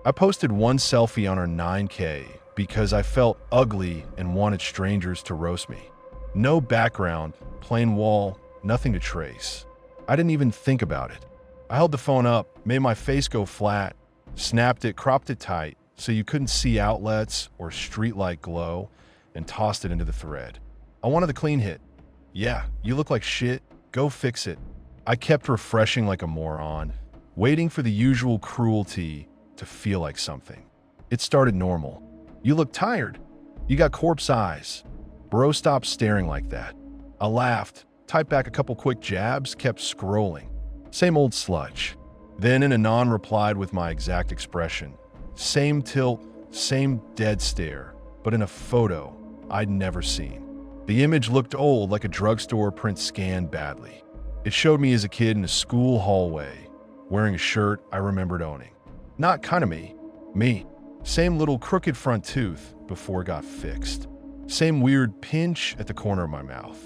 I posted one selfie on our 9K because I felt ugly and wanted strangers to roast me. No background, plain wall, nothing to trace. I didn't even think about it. I held the phone up, made my face go flat, snapped it, cropped it tight so you couldn't see outlets or streetlight glow, and tossed it into the thread. I wanted the clean hit. Yeah, you look like shit. Go fix it. I kept refreshing like a moron, waiting for the usual cruelty to feel like something. It started normal. You look tired. You got corpse eyes. Bro, stop staring like that. I laughed, typed back a couple quick jabs, kept scrolling. Same old sludge. Then an anon replied with my exact expression. Same tilt, same dead stare, but in a photo I'd never seen. The image looked old, like a drugstore print scanned badly. It showed me as a kid in a school hallway, wearing a shirt I remembered owning. Not kind of me. Me. Same little crooked front tooth before it got fixed. Same weird pinch at the corner of my mouth.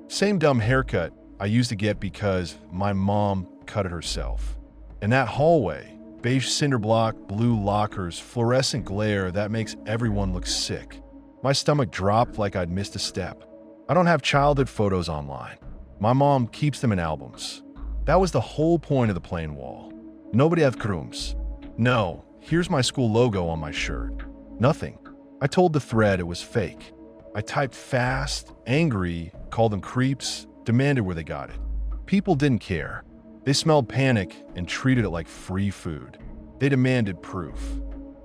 Same dumb haircut I used to get because my mom cut it herself. In that hallway, beige cinder block, blue lockers, fluorescent glare that makes everyone look sick. My stomach dropped like I'd missed a step. I don't have childhood photos online. My mom keeps them in albums. That was the whole point of the plain wall. Nobody had crumbs. No, here's my school logo on my shirt. Nothing. I told the thread it was fake. I typed fast, angry, called them creeps, demanded where they got it. People didn't care. They smelled panic and treated it like free food. They demanded proof.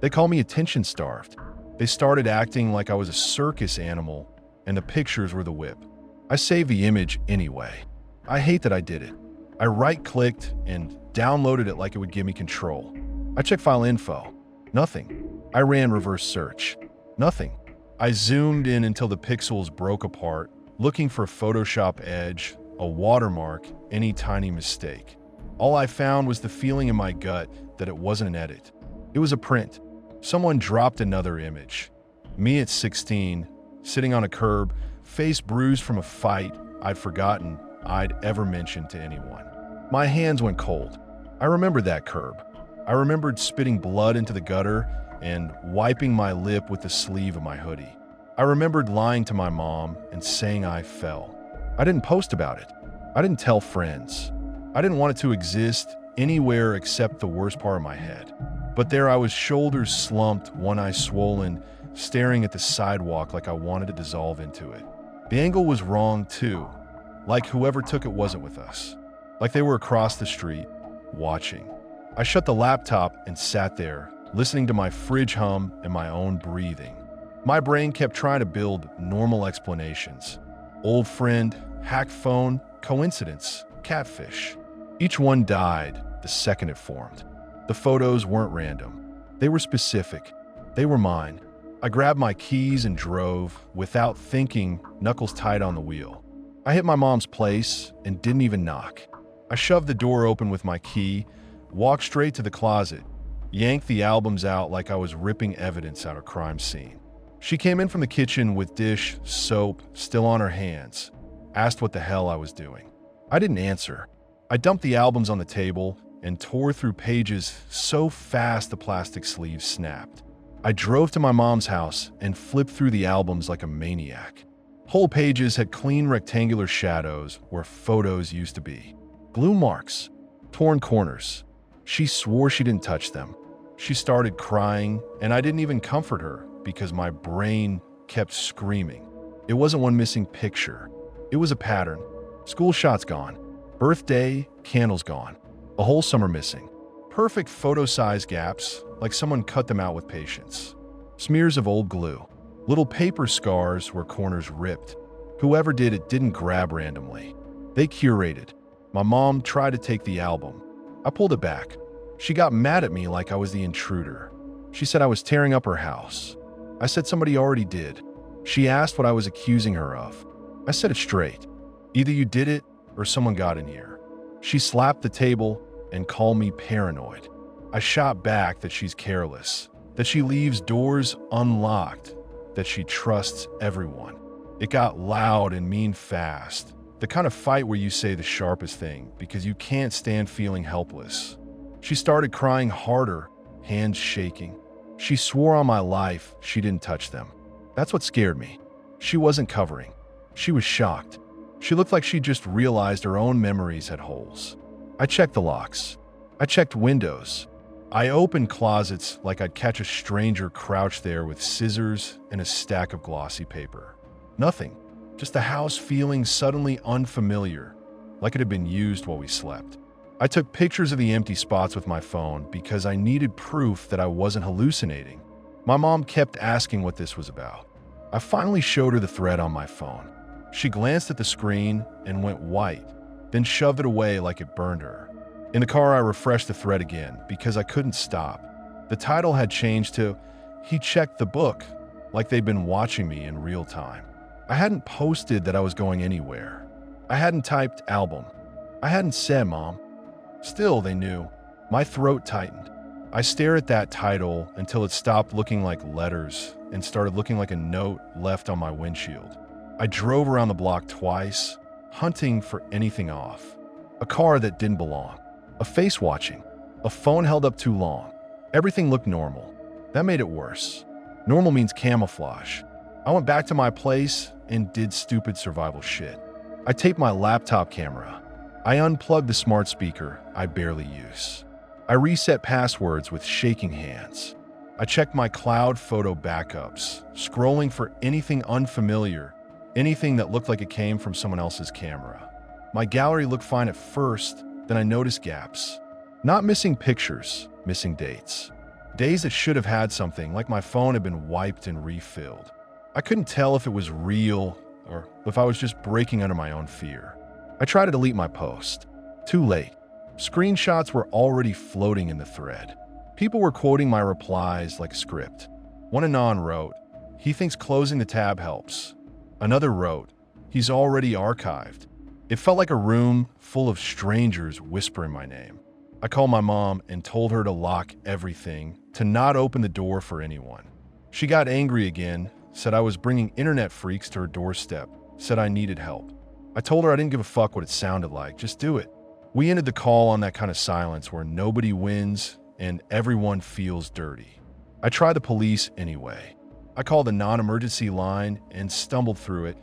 They called me attention-starved. They started acting like I was a circus animal and the pictures were the whip. I saved the image anyway. I hate that I did it. I right-clicked and downloaded it like it would give me control. I checked file info. Nothing. I ran reverse search. Nothing. I zoomed in until the pixels broke apart, looking for a Photoshop edge, a watermark, any tiny mistake. All I found was the feeling in my gut that it wasn't an edit. It was a print. Someone dropped another image. Me at 16, sitting on a curb, face bruised from a fight I'd forgotten I'd ever mentioned to anyone. My hands went cold. I remembered that curb. I remembered spitting blood into the gutter and wiping my lip with the sleeve of my hoodie. I remembered lying to my mom and saying I fell. I didn't post about it. I didn't tell friends. I didn't want it to exist anywhere except the worst part of my head. But there I was, shoulders slumped, one eye swollen, staring at the sidewalk like I wanted to dissolve into it. The angle was wrong too, like whoever took it wasn't with us. Like they were across the street, watching. I shut the laptop and sat there, listening to my fridge hum and my own breathing. My brain kept trying to build normal explanations. Old friend, hacked phone, coincidence, catfish. Each one died the second it formed. The photos weren't random. They were specific. They were mine. I grabbed my keys and drove, without thinking, knuckles tight on the wheel. I hit my mom's place and didn't even knock. I shoved the door open with my key, walked straight to the closet, yanked the albums out like I was ripping evidence out of a crime scene. She came in from the kitchen with dish, soap, still on her hands, asked what the hell I was doing. I didn't answer. I dumped the albums on the table and tore through pages so fast the plastic sleeves snapped. I drove to my mom's house and flipped through the albums like a maniac. Whole pages had clean rectangular shadows where photos used to be. Glue marks, torn corners. She swore she didn't touch them. She started crying, and I didn't even comfort her because my brain kept screaming. It wasn't one missing picture. It was a pattern. School shots gone. Birthday, candles gone. A whole summer missing. Perfect photo size gaps, like someone cut them out with patience. Smears of old glue. Little paper scars where corners ripped. Whoever did it didn't grab randomly. They curated. My mom tried to take the album. I pulled it back. She got mad at me like I was the intruder. She said I was tearing up her house. I said somebody already did. She asked what I was accusing her of. I said it straight. Either you did it or someone got in here. She slapped the table and called me paranoid. I shot back that she's careless, that she leaves doors unlocked, that she trusts everyone. It got loud and mean fast. The kind of fight where you say the sharpest thing because you can't stand feeling helpless. She started crying harder, hands shaking. She swore on my life she didn't touch them. That's what scared me. She wasn't covering. She was shocked. She looked like she just realized her own memories had holes. I checked the locks. I checked windows. I opened closets like I'd catch a stranger crouched there with scissors and a stack of glossy paper. Nothing. Just the house feeling suddenly unfamiliar, like it had been used while we slept. I took pictures of the empty spots with my phone because I needed proof that I wasn't hallucinating. My mom kept asking what this was about. I finally showed her the thread on my phone. She glanced at the screen and went white, then shoved it away like it burned her. In the car, I refreshed the thread again because I couldn't stop. The title had changed to "He Checked the Book," like they'd been watching me in real time. I hadn't posted that I was going anywhere. I hadn't typed album. I hadn't said mom. Still, they knew. My throat tightened. I stared at that title until it stopped looking like letters and started looking like a note left on my windshield. I drove around the block twice, hunting for anything off. A car that didn't belong. A face watching. A phone held up too long. Everything looked normal. That made it worse. Normal means camouflage. I went back to my place and did stupid survival shit. I taped my laptop camera. I unplugged the smart speaker I barely use. I reset passwords with shaking hands. I checked my cloud photo backups, scrolling for anything unfamiliar, anything that looked like it came from someone else's camera. My gallery looked fine at first, then I noticed gaps. Not missing pictures, missing dates. Days that should have had something, like my phone had been wiped and refilled. I couldn't tell if it was real or if I was just breaking under my own fear. I tried to delete my post. Too late. Screenshots were already floating in the thread. People were quoting my replies like a script. One anon wrote, "He thinks closing the tab helps." Another wrote, "He's already archived." It felt like a room full of strangers whispering my name. I called my mom and told her to lock everything, to not open the door for anyone. She got angry again, said I was bringing internet freaks to her doorstep, said I needed help. I told her I didn't give a fuck what it sounded like, just do it. We ended the call on that kind of silence where nobody wins and everyone feels dirty. I tried the police anyway. I called the non-emergency line and stumbled through it,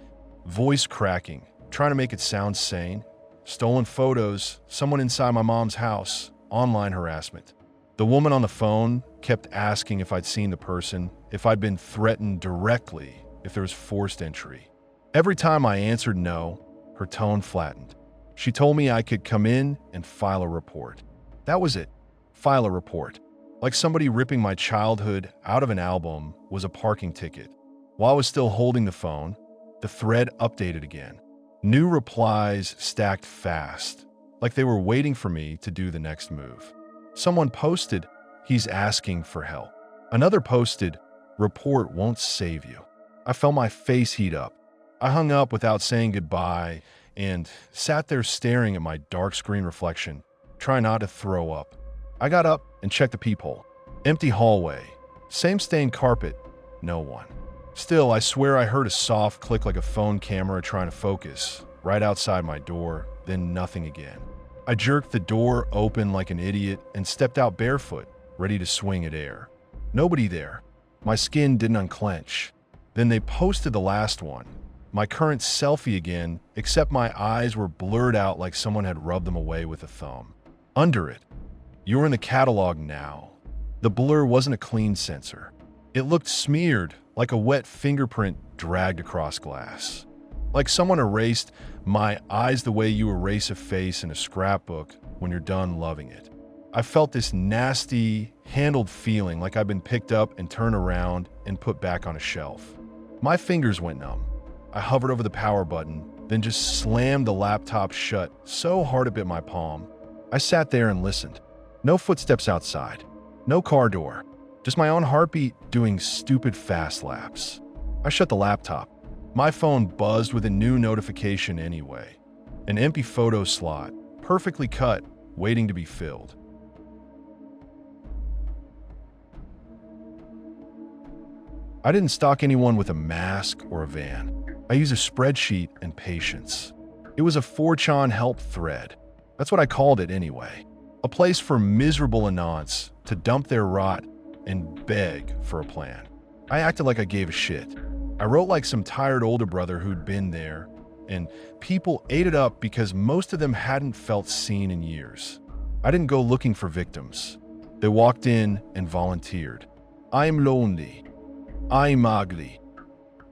voice cracking, trying to make it sound sane. Stolen photos, someone inside my mom's house, online harassment. The woman on the phone kept asking if I'd seen the person, if I'd been threatened directly, if there was forced entry. Every time I answered no, her tone flattened. She told me I could come in and file a report. That was it. File a report. Like somebody ripping my childhood out of an album was a parking ticket. While I was still holding the phone, the thread updated again. New replies stacked fast, like they were waiting for me to do the next move. Someone posted, "He's asking for help." Another posted, "Report won't save you." I felt my face heat up. I hung up without saying goodbye and sat there staring at my dark screen reflection, trying not to throw up. I got up and checked the peephole. Empty hallway. Same stained carpet. No one. Still, I swear I heard a soft click like a phone camera trying to focus, right outside my door, then nothing again. I jerked the door open like an idiot and stepped out barefoot, ready to swing at air. Nobody there. My skin didn't unclench. Then they posted the last one. My current selfie again, except my eyes were blurred out like someone had rubbed them away with a thumb. Under it, "You're in the catalog now." The blur wasn't a clean sensor. It looked smeared, like a wet fingerprint dragged across glass. Like someone erased my eyes the way you erase a face in a scrapbook when you're done loving it. I felt this nasty, handled feeling like I'd been picked up and turned around and put back on a shelf. My fingers went numb. I hovered over the power button, then just slammed the laptop shut so hard it bit my palm. I sat there and listened. No footsteps outside. No car door. Just my own heartbeat doing stupid fast laps. I shut the laptop. My phone buzzed with a new notification anyway. An empty photo slot, perfectly cut, waiting to be filled. I didn't stalk anyone with a mask or a van. I used a spreadsheet and patience. It was a 4chan help thread. That's what I called it anyway. A place for miserable Anons to dump their rot and beg for a plan. I acted like I gave a shit. I wrote like some tired older brother who'd been there, and people ate it up because most of them hadn't felt seen in years. I didn't go looking for victims. They walked in and volunteered. I'm lonely. I'm ugly.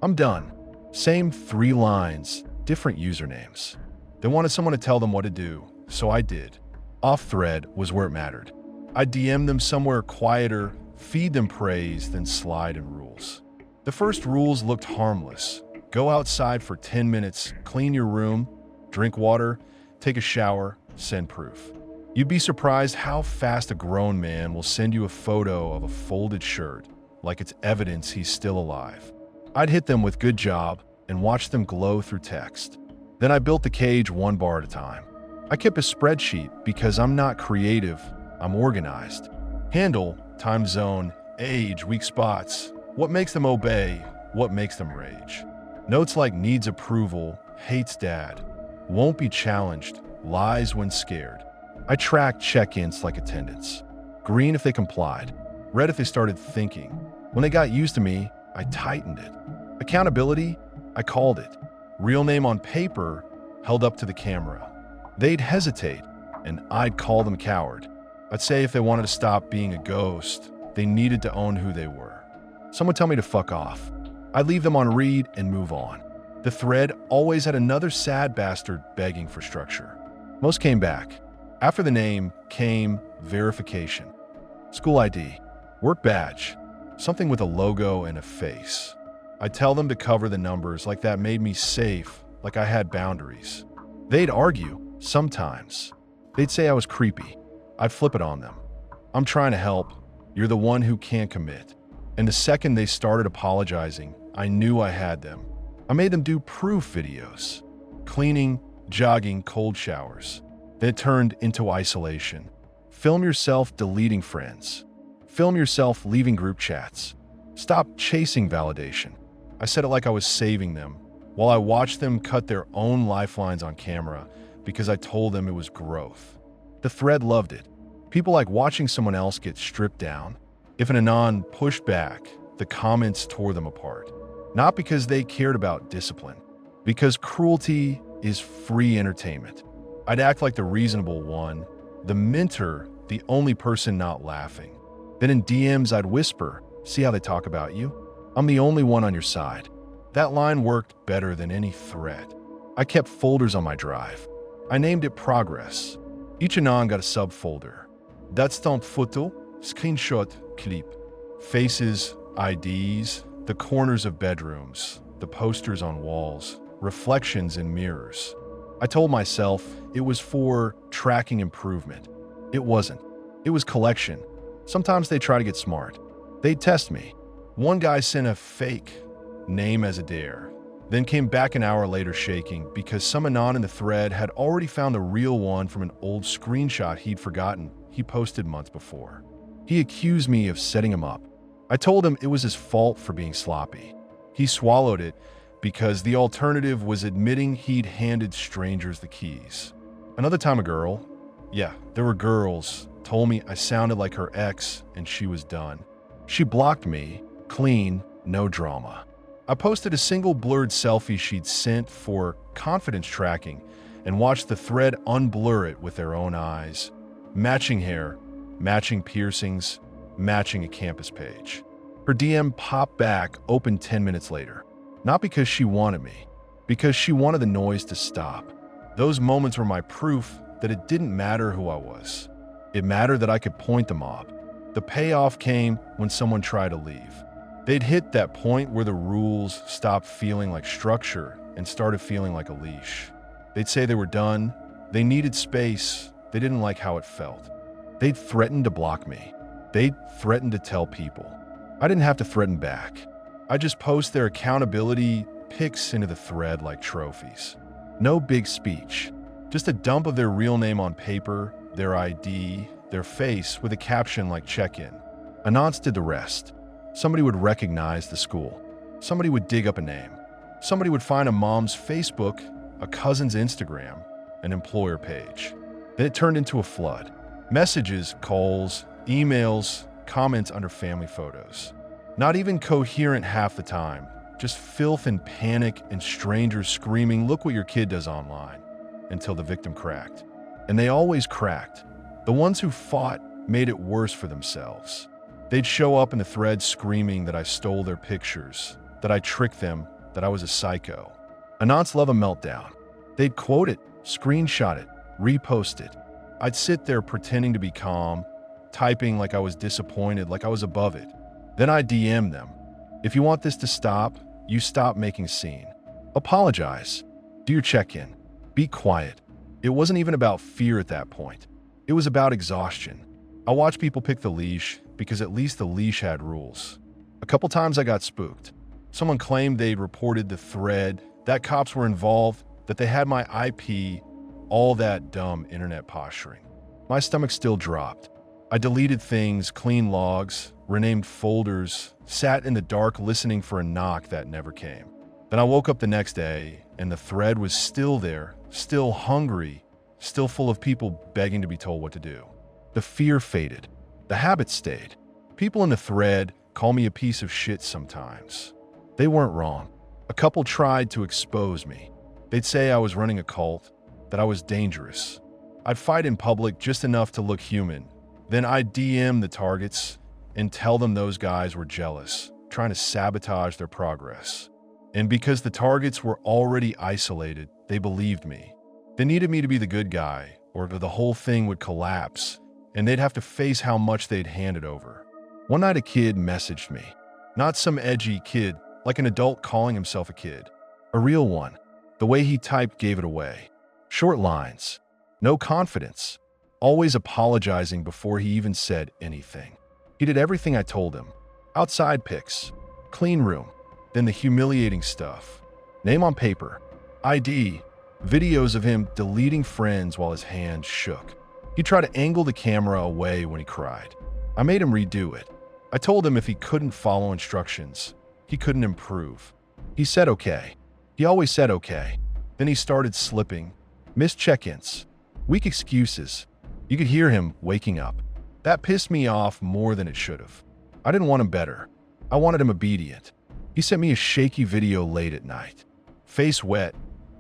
I'm done. Same 3 lines, different usernames. They wanted someone to tell them what to do, so I did. Off-thread was where it mattered. I DM'd them somewhere quieter, feed them praise, then slide in rules. The first rules looked harmless. Go outside for 10 minutes, clean your room, drink water, take a shower, send proof. You'd be surprised how fast a grown man will send you a photo of a folded shirt, like it's evidence he's still alive. I'd hit them with good job and watch them glow through text. Then I built the cage 1 bar at a time. I kept a spreadsheet because I'm not creative, I'm organized. Handle, time zone, age, weak spots, what makes them obey, what makes them rage. Notes like needs approval, hates dad, won't be challenged, lies when scared. I tracked check-ins like attendance. Green if they complied, red if they started thinking. When they got used to me, I tightened it. Accountability, I called it. Real name on paper, held up to the camera. They'd hesitate, and I'd call them coward. I'd say if they wanted to stop being a ghost, they needed to own who they were. Some would tell me to fuck off. I'd leave them on read and move on. The thread always had another sad bastard begging for structure. Most came back. After the name came verification. School ID, work badge, something with a logo and a face. I'd tell them to cover the numbers like that made me safe, like I had boundaries. They'd argue, sometimes. They'd say I was creepy. I'd flip it on them. I'm trying to help. You're the one who can't commit. And the second they started apologizing, I knew I had them. I made them do proof videos. Cleaning, jogging, cold showers. Then it turned into isolation. Film yourself deleting friends. Film yourself leaving group chats. Stop chasing validation. I said it like I was saving them, while I watched them cut their own lifelines on camera because I told them it was growth. The thread loved it. People like watching someone else get stripped down. If an Anon pushed back, the comments tore them apart. Not because they cared about discipline, because cruelty is free entertainment. I'd act like the reasonable one, the mentor, the only person not laughing. Then in DMs I'd whisper, see how they talk about you? I'm the only one on your side. That line worked better than any thread. I kept folders on my drive. I named it Progress. Each Anon got a subfolder. Datstant photo, screenshot, clip. Faces, IDs, the corners of bedrooms, the posters on walls, reflections in mirrors. I told myself it was for tracking improvement. It wasn't. It was collection. Sometimes they try to get smart. They'd test me. One guy sent a fake name as a dare, then came back an hour later shaking because some Anon in the thread had already found the real one from an old screenshot he'd forgotten he posted months before. He accused me of setting him up. I told him it was his fault for being sloppy. He swallowed it because the alternative was admitting he'd handed strangers the keys. Another time a girl, there were girls, told me I sounded like her ex and she was done. She blocked me, clean, no drama. I posted a single blurred selfie she'd sent for confidence tracking and watched the thread unblur it with their own eyes. Matching hair, matching piercings, matching a campus page. Her DM popped back, opened 10 minutes later. Not because she wanted me, because she wanted the noise to stop. Those moments were my proof that it didn't matter who I was. It mattered that I could point the mob. The payoff came when someone tried to leave. They'd hit that point where the rules stopped feeling like structure and started feeling like a leash. They'd say they were done, they needed space, they didn't like how it felt. They'd threatened to block me. They'd threatened to tell people. I didn't have to threaten back. I just post their accountability pics into the thread like trophies. No big speech, just a dump of their real name on paper, their ID, their face with a caption like check-in. Anons did the rest. Somebody would recognize the school. Somebody would dig up a name. Somebody would find a mom's Facebook, a cousin's Instagram, an employer page. Then it turned into a flood. Messages, calls, emails, comments under family photos. Not even coherent half the time. Just filth and panic and strangers screaming, "Look what your kid does online," until the victim cracked. And they always cracked. The ones who fought made it worse for themselves. They'd show up in the thread screaming that I stole their pictures, that I tricked them, that I was a psycho. Anants love a meltdown. They'd quote it, screenshot it, repost it. I'd sit there pretending to be calm, typing like I was disappointed, like I was above it. Then I'd DM them. "If you want this to stop, you stop making a scene. Apologize. Do your check-in. Be quiet." It wasn't even about fear at that point. It was about exhaustion. I watched people pick the leash because at least the leash had rules. A couple times I got spooked. Someone claimed they'd reported the thread, that cops were involved, that they had my IP, all that dumb internet posturing. My stomach still dropped. I deleted things, cleaned logs, renamed folders, sat in the dark listening for a knock that never came. Then I woke up the next day, and the thread was still there, still hungry, still full of people begging to be told what to do. The fear faded. The habit stayed. People in the thread call me a piece of shit sometimes. They weren't wrong. A couple tried to expose me. They'd say I was running a cult, that I was dangerous. I'd fight in public just enough to look human. Then I'd DM the targets and tell them those guys were jealous, trying to sabotage their progress. And because the targets were already isolated, they believed me. They needed me to be the good guy, or the whole thing would collapse, and they'd have to face how much they'd handed over. One night a kid messaged me. Not some edgy kid, like an adult calling himself a kid. A real one. The way he typed gave it away. Short lines. No confidence. Always apologizing before he even said anything. He did everything I told him. Outside pics. Clean room. Then the humiliating stuff. Name on paper. ID. Videos of him deleting friends while his hand shook. He tried to angle the camera away when he cried. I made him redo it. I told him if he couldn't follow instructions, he couldn't improve. He said okay. He always said okay. Then he started slipping. Missed check-ins. Weak excuses. You could hear him waking up. That pissed me off more than it should have. I didn't want him better. I wanted him obedient. He sent me a shaky video late at night. Face wet.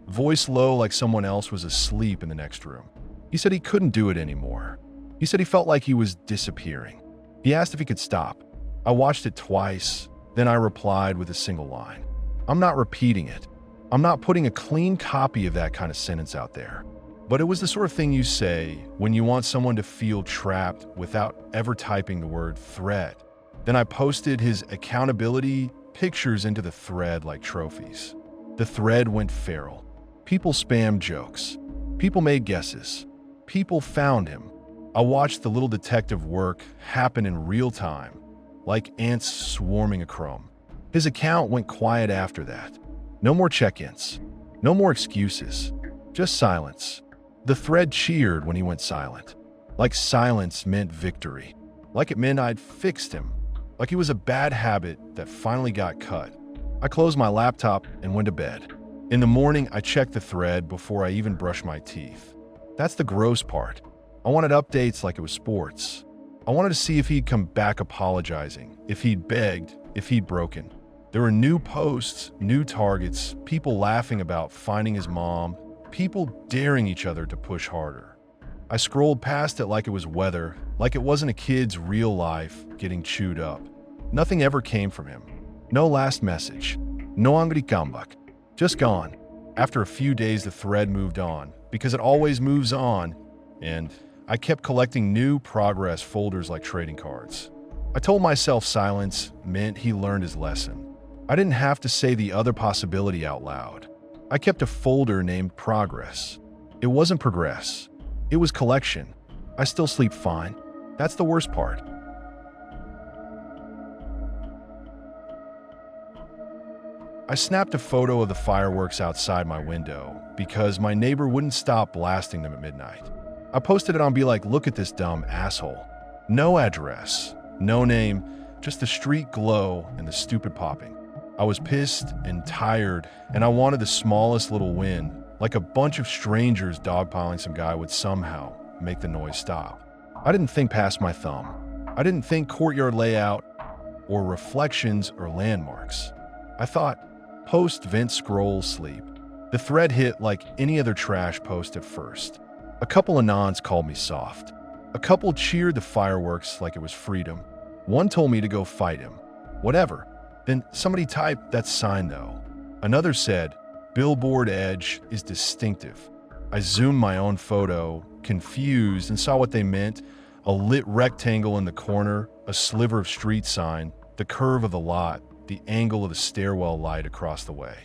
Voice low like someone else was asleep in the next room. He said he couldn't do it anymore. He said he felt like he was disappearing. He asked if he could stop. I watched it twice. Then I replied with a single line. I'm not repeating it. I'm not putting a clean copy of that kind of sentence out there. But it was the sort of thing you say when you want someone to feel trapped without ever typing the word threat. Then I posted his accountability pictures into the thread like trophies. The thread went feral. People spammed jokes. People made guesses. People found him. I watched the little detective work happen in real time, like ants swarming a crumb. His account went quiet after that. No more check-ins. No more excuses. Just silence. The thread cheered when he went silent. Like silence meant victory. Like it meant I'd fixed him. Like he was a bad habit that finally got cut. I closed my laptop and went to bed. In the morning, I checked the thread before I even brushed my teeth. That's the gross part. I wanted updates like it was sports. I wanted to see if he'd come back apologizing, if he'd begged, if he'd broken. There were new posts, new targets, people laughing about finding his mom, people daring each other to push harder. I scrolled past it like it was weather, like it wasn't a kid's real life getting chewed up. Nothing ever came from him. No last message. No angry comeback. Just gone. After a few days, the thread moved on, because it always moves on, and I kept collecting new progress folders like trading cards. I told myself silence meant he learned his lesson. I didn't have to say the other possibility out loud. I kept a folder named Progress. It wasn't progress. It was collection. I still sleep fine. That's the worst part. I snapped a photo of the fireworks outside my window because my neighbor wouldn't stop blasting them at midnight. I posted it on Be Like, look at this dumb asshole. No address, no name, just the street glow and the stupid popping. I was pissed and tired, and I wanted the smallest little win, like a bunch of strangers dogpiling some guy would somehow make the noise stop. I didn't think past my thumb. I didn't think courtyard layout or reflections or landmarks. I thought, post, vent, scroll, sleep. The thread hit like any other trash post at first. A couple of nons called me soft. A couple cheered the fireworks like it was freedom. One told me to go fight him. Whatever. Then somebody typed, "That's sign though." Another said, "Billboard edge is distinctive." I zoomed my own photo, confused, and saw what they meant. A lit rectangle in the corner, a sliver of street sign, the curve of the lot, the angle of the stairwell light across the way.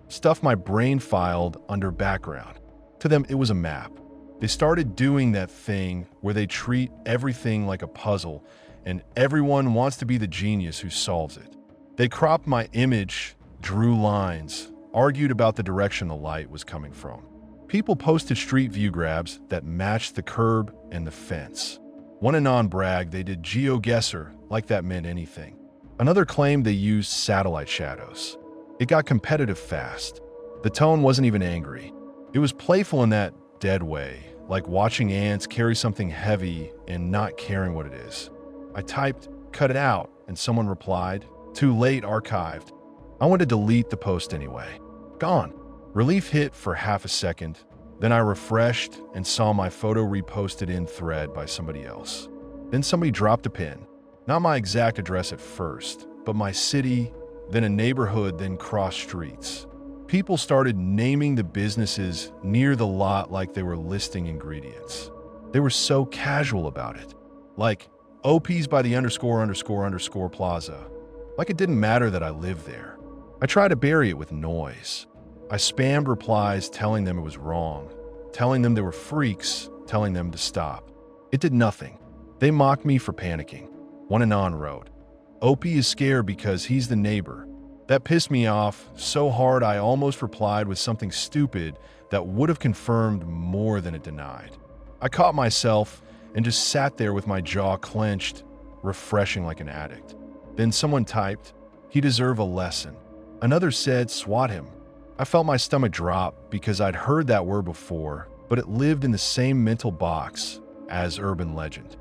Stuff my brain filed under background. To them, it was a map. They started doing that thing where they treat everything like a puzzle, and everyone wants to be the genius who solves it. They cropped my image, drew lines, argued about the direction the light was coming from. People posted street view grabs that matched the curb and the fence. One anon bragged they did GeoGuessr like that meant anything. Another claimed they used satellite shadows. It got competitive fast. The tone wasn't even angry. It was playful in that dead way, like watching ants carry something heavy and not caring what it is. I typed, "Cut it out," and someone replied, "Too late, archived." I wanted to delete the post anyway. Gone. Relief hit for half a second. Then I refreshed and saw my photo reposted in thread by somebody else. Then somebody dropped a pin. Not my exact address at first, but my city, then a neighborhood, then cross streets. People started naming the businesses near the lot like they were listing ingredients. They were so casual about it. Like, OP's by the ___ plaza. Like it didn't matter that I lived there. I tried to bury it with noise. I spammed replies telling them it was wrong, telling them they were freaks, telling them to stop. It did nothing. They mocked me for panicking. One anon wrote, "OP is scared because he's the neighbor." That pissed me off so hard I almost replied with something stupid that would have confirmed more than it denied. I caught myself and just sat there with my jaw clenched, refreshing like an addict. Then someone typed, "He deserve a lesson." Another said, "Swat him." I felt my stomach drop because I'd heard that word before, but it lived in the same mental box as urban legend.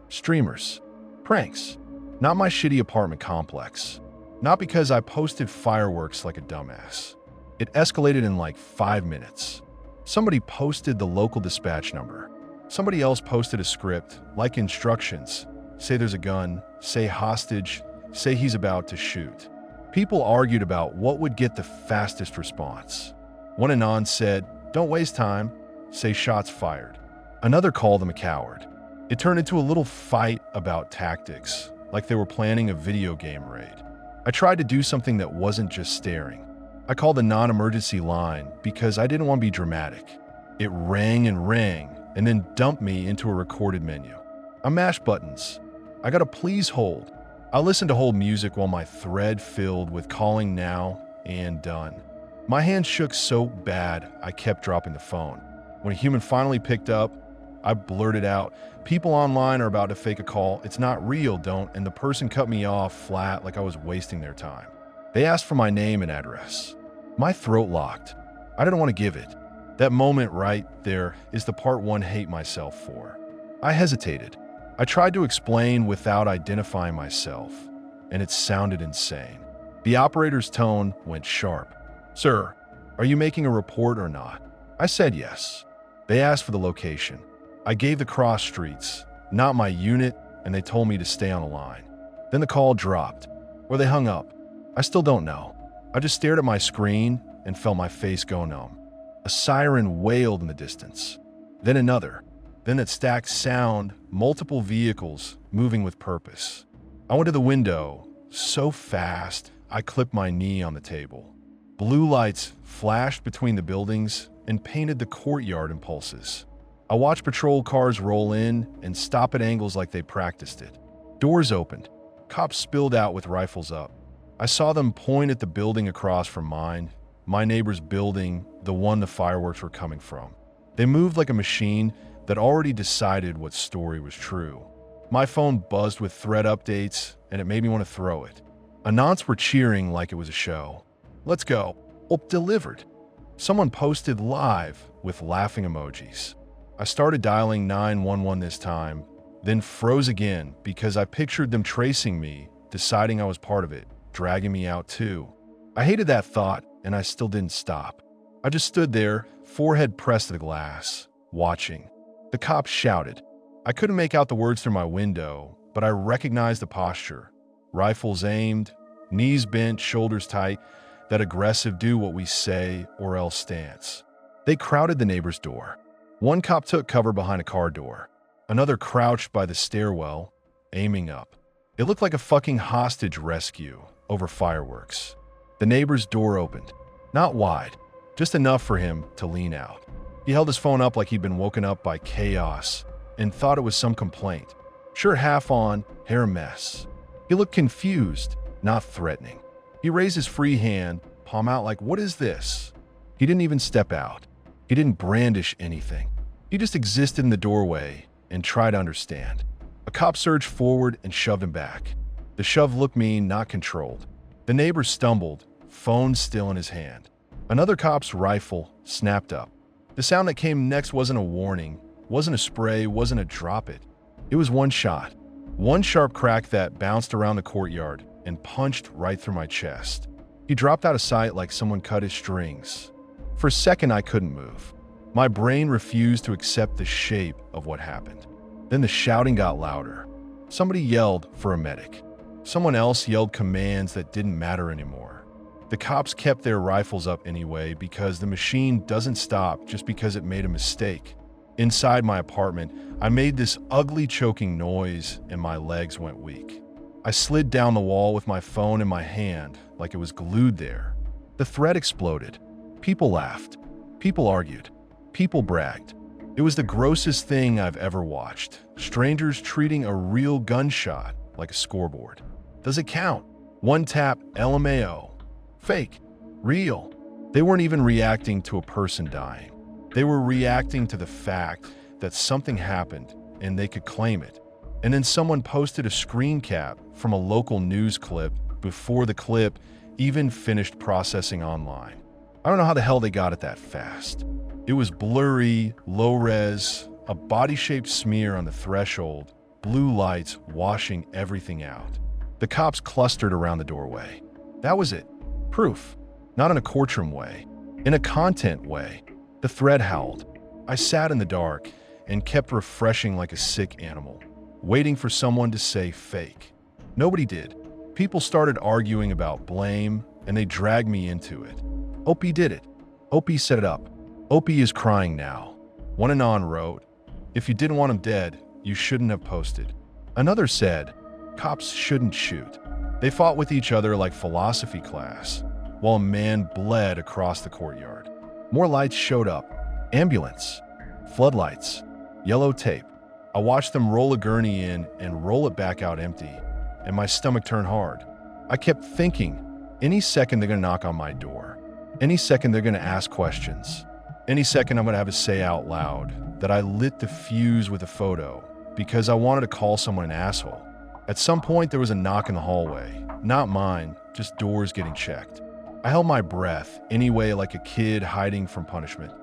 Streamers. Pranks. Not my shitty apartment complex. Not because I posted fireworks like a dumbass. It escalated in like 5 minutes. Somebody posted the local dispatch number. Somebody else posted a script, like instructions. Say there's a gun, say hostage, say he's about to shoot. People argued about what would get the fastest response. One anon said, "Don't waste time," say shots fired. Another called them a coward. It turned into a little fight about tactics, like they were planning a video game raid. I tried to do something that wasn't just staring. I called a non-emergency line because I didn't want to be dramatic. It rang and then dumped me into a recorded menu. I mashed buttons. I got a please hold. I listened to hold music while my thread filled with calling now and done. My hands shook so bad I kept dropping the phone. When a human finally picked up, I blurted out, "People online are about to fake a call. It's not real, don't," and the person cut me off flat like I was wasting their time. They asked for my name and address. My throat locked. I didn't want to give it. That moment right there is the part one hate myself for. I hesitated. I tried to explain without identifying myself, and it sounded insane. The operator's tone went sharp. "Sir, are you making a report or not?" I said yes. They asked for the location. I gave the cross streets, not my unit, and they told me to stay on the line. Then the call dropped, or they hung up. I still don't know. I just stared at my screen and felt my face go numb. A siren wailed in the distance. Then another. Then that stacked sound, multiple vehicles moving with purpose. I went to the window, so fast I clipped my knee on the table. Blue lights flashed between the buildings and painted the courtyard in pulses. I watched patrol cars roll in and stop at angles like they practiced it. Doors opened. Cops spilled out with rifles up. I saw them point at the building across from mine, my neighbor's building, the one the fireworks were coming from. They moved like a machine that already decided what story was true. My phone buzzed with thread updates, and it made me want to throw it. Anons were cheering like it was a show. "Let's go." Up delivered. Someone posted live with laughing emojis. I started dialing 911 this time, then froze again because I pictured them tracing me, deciding I was part of it, dragging me out too. I hated that thought, and I still didn't stop. I just stood there, forehead pressed to the glass, watching. The cops shouted. I couldn't make out the words through my window, but I recognized the posture. Rifles aimed, knees bent, shoulders tight, that aggressive do what we say or else stance. They crowded the neighbor's door. One cop took cover behind a car door. Another crouched by the stairwell, aiming up. It looked like a fucking hostage rescue over fireworks. The neighbor's door opened. Not wide, just enough for him to lean out. He held his phone up like he'd been woken up by chaos and thought it was some complaint. Shirt half on, hair a mess. He looked confused, not threatening. He raised his free hand, palm out like, "What is this?" He didn't even step out. He didn't brandish anything. He just existed in the doorway and tried to understand. A cop surged forward and shoved him back. The shove looked mean, not controlled. The neighbor stumbled, phone still in his hand. Another cop's rifle snapped up. The sound that came next wasn't a warning, wasn't a spray, wasn't a drop it. It was one shot. One sharp crack that bounced around the courtyard and punched right through my chest. He dropped out of sight like someone cut his strings. For a second, I couldn't move. My brain refused to accept the shape of what happened. Then the shouting got louder. Somebody yelled for a medic. Someone else yelled commands that didn't matter anymore. The cops kept their rifles up anyway because the machine doesn't stop just because it made a mistake. Inside my apartment, I made this ugly choking noise and my legs went weak. I slid down the wall with my phone in my hand like it was glued there. The threat exploded. People laughed. People argued. People bragged. It was the grossest thing I've ever watched. Strangers treating a real gunshot like a scoreboard. Does it count? One tap, LMAO. Fake. Real. They weren't even reacting to a person dying. They were reacting to the fact that something happened and they could claim it. And then someone posted a screen cap from a local news clip before the clip even finished processing online. I don't know how the hell they got it that fast. It was blurry, low res, a body-shaped smear on the threshold, blue lights washing everything out. The cops clustered around the doorway. That was it. Proof. Not in a courtroom way. In a content way. The thread howled. I sat in the dark and kept refreshing like a sick animal, waiting for someone to say fake. Nobody did. People started arguing about blame, and they dragged me into it. Opie did it. Opie set it up. Opie is crying now. One anon wrote, "If you didn't want him dead, you shouldn't have posted." Another said, "Cops shouldn't shoot." They fought with each other like philosophy class, while a man bled across the courtyard. More lights showed up. Ambulance. Floodlights. Yellow tape. I watched them roll a gurney in and roll it back out empty, and my stomach turned hard. I kept thinking, any second they're gonna knock on my door. Any second they're gonna ask questions. Any second I'm gonna have to say out loud that I lit the fuse with a photo because I wanted to call someone an asshole. At some point there was a knock in the hallway. Not mine, just doors getting checked. I held my breath anyway like a kid hiding from punishment.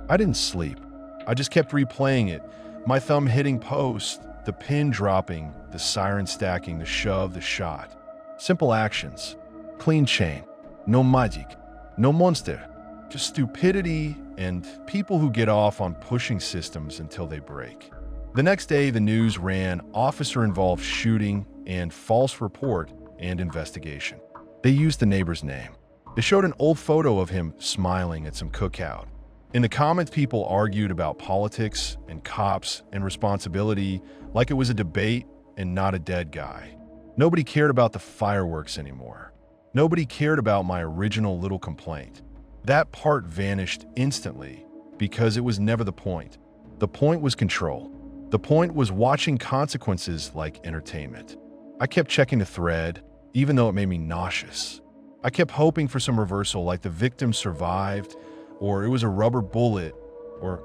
I didn't sleep. I just kept replaying it, my thumb hitting post, the pin dropping, the siren stacking, the shove, the shot. Simple actions. Clean chain. No magic. No monster. Just stupidity and people who get off on pushing systems until they break. The next day, the news ran officer-involved shooting and false report and investigation. They used the neighbor's name. They showed an old photo of him smiling at some cookout. In the comments, people argued about politics and cops and responsibility like it was a debate and not a dead guy. Nobody cared about the fireworks anymore. Nobody cared about my original little complaint. That part vanished instantly because it was never the point. The point was control. The point was watching consequences like entertainment. I kept checking the thread, even though it made me nauseous. I kept hoping for some reversal, like the victim survived, or it was a rubber bullet, or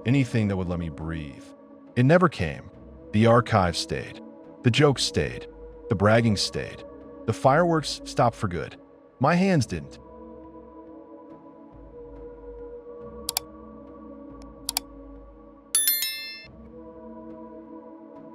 anything that would let me breathe. It never came. The archive stayed. The jokes stayed. The bragging stayed. The fireworks stopped for good. My hands didn't.